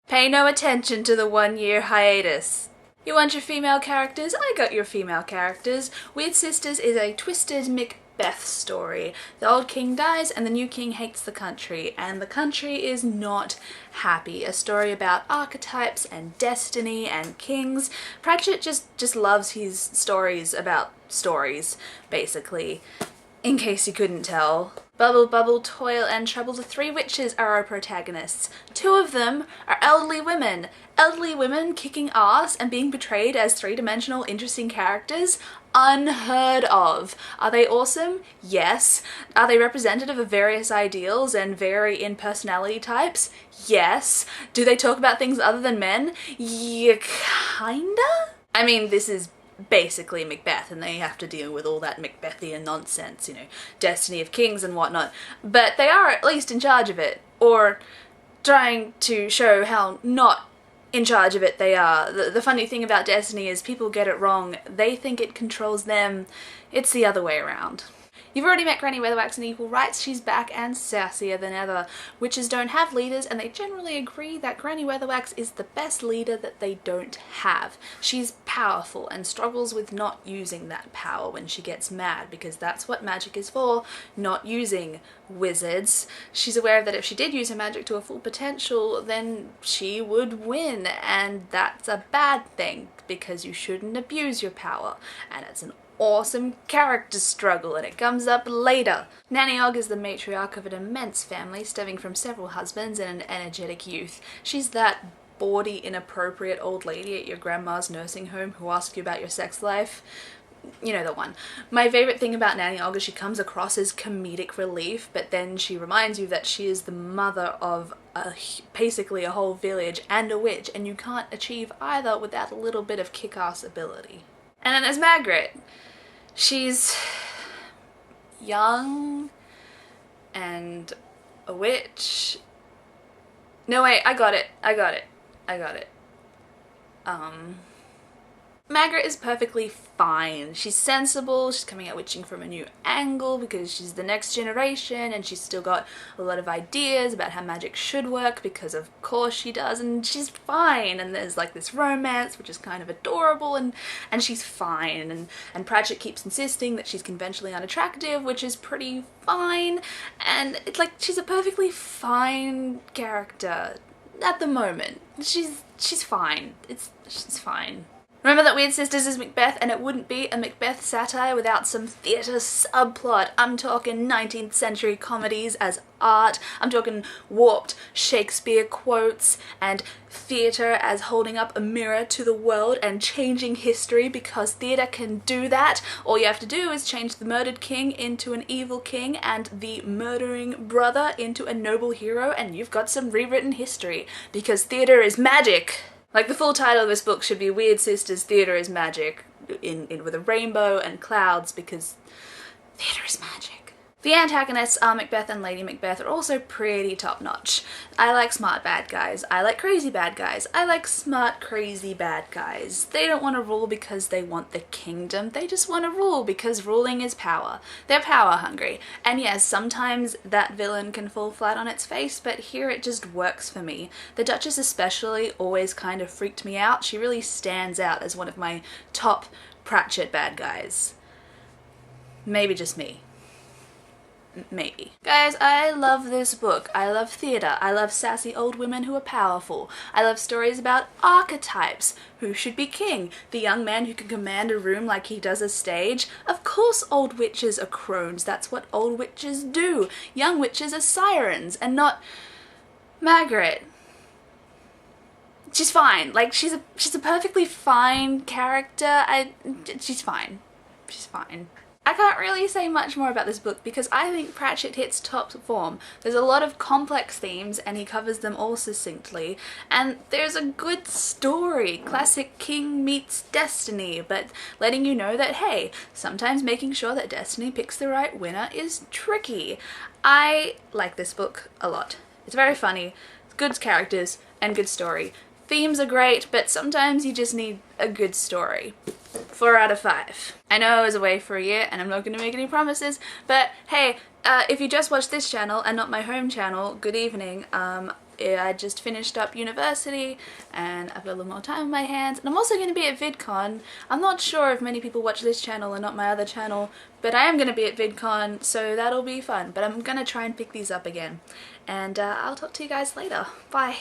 Pay no attention to the 1-year hiatus. You want your female characters? I got your female characters. Wyrd Sisters is a twisted Macbeth story. The old king dies and the new king hates the country, and the country is not happy. A story about archetypes and destiny and kings. Pratchett just loves his stories about stories, basically. In case you couldn't tell. Bubble, Bubble, Toil and Trouble, the 3 witches are our protagonists. 2 of them are elderly women. Elderly women kicking ass and being portrayed as 3-dimensional interesting characters? Unheard of. Are they awesome? Yes. Are they representative of various ideals and vary in personality types? Yes. Do they talk about things other than men? Yeah, kinda? I mean, this is basically Macbeth, and they have to deal with all that Macbethian nonsense, you know, destiny of kings and whatnot, but they are at least in charge of it, or trying to show how not in charge of it they are. The funny thing about destiny is people get it wrong. They think it controls them. It's the other way around. You've already met Granny Weatherwax in Equal Rights. She's back and sassier than ever. Witches don't have leaders, and they generally agree that Granny Weatherwax is the best leader that they don't have. She's powerful and struggles with not using that power when she gets mad, because that's what magic is for, not using wizards. She's aware that if she did use her magic to a full potential, then she would win, and that's a bad thing, because you shouldn't abuse your power, and it's an awesome character struggle, and it comes up later. Nanny Og is the matriarch of an immense family stemming from several husbands and an energetic youth. She's that bawdy, inappropriate old lady at your grandma's nursing home who asks you about your sex life. You know the one. My favourite thing about Nanny Og is she comes across as comedic relief, but then she reminds you that she is the mother of basically a whole village and a witch, and you can't achieve either without a little bit of kick-ass ability. And then there's Margaret. She's young and a witch. No, wait, I got it. Margaret is perfectly fine. She's sensible, she's coming at witching from a new angle because she's the next generation, and she's still got a lot of ideas about how magic should work, because of course she does, and she's fine, and there's like this romance which is kind of adorable, and she's fine, and Pratchett keeps insisting that she's conventionally unattractive, which is pretty fine, and it's like she's a perfectly fine character at the moment. She's fine. She's fine. Remember that Wyrd Sisters is Macbeth, and it wouldn't be a Macbeth satire without some theatre subplot. I'm talking 19th century comedies as art. I'm talking warped Shakespeare quotes and theatre as holding up a mirror to the world and changing history, because theatre can do that. All you have to do is change the murdered king into an evil king and the murdering brother into a noble hero, and you've got some rewritten history, because theatre is magic. Like, the full title of this book should be Wyrd Sisters, Theatre is Magic, with a rainbow and clouds, because theatre is magic. The antagonists are Macbeth and Lady Macbeth are also pretty top-notch. I like smart bad guys. I like crazy bad guys. I like smart, crazy bad guys. They don't want to rule because they want the kingdom. They just want to rule because ruling is power. They're power hungry. And yes, sometimes that villain can fall flat on its face, but here it just works for me. The Duchess especially always kind of freaked me out. She really stands out as one of my top Pratchett bad guys. Maybe just me. Maybe. Guys, I love this book. I love theatre. I love sassy old women who are powerful. I love stories about archetypes. Who should be king? The young man who can command a room like he does a stage? Of course old witches are crones. That's what old witches do. Young witches are sirens, and not Margaret. She's fine. Like, she's a perfectly fine character. She's fine. She's fine. I can't really say much more about this book because I think Pratchett hits top form. There's a lot of complex themes and he covers them all succinctly, and there's a good story. Classic king meets destiny, but letting you know that, hey, sometimes making sure that destiny picks the right winner is tricky. I like this book a lot. It's very funny, good characters, and good story. Themes are great, but sometimes you just need a good story. 4 out of 5. I know I was away for a year and I'm not going to make any promises, but hey, if you just watched this channel and not my home channel, good evening. I just finished up university and I've got a little more time on my hands, and I'm also going to be at VidCon. I'm not sure if many people watch this channel and not my other channel, but I am going to be at VidCon, so that'll be fun. But I'm going to try and pick these up again, and I'll talk to you guys later. Bye!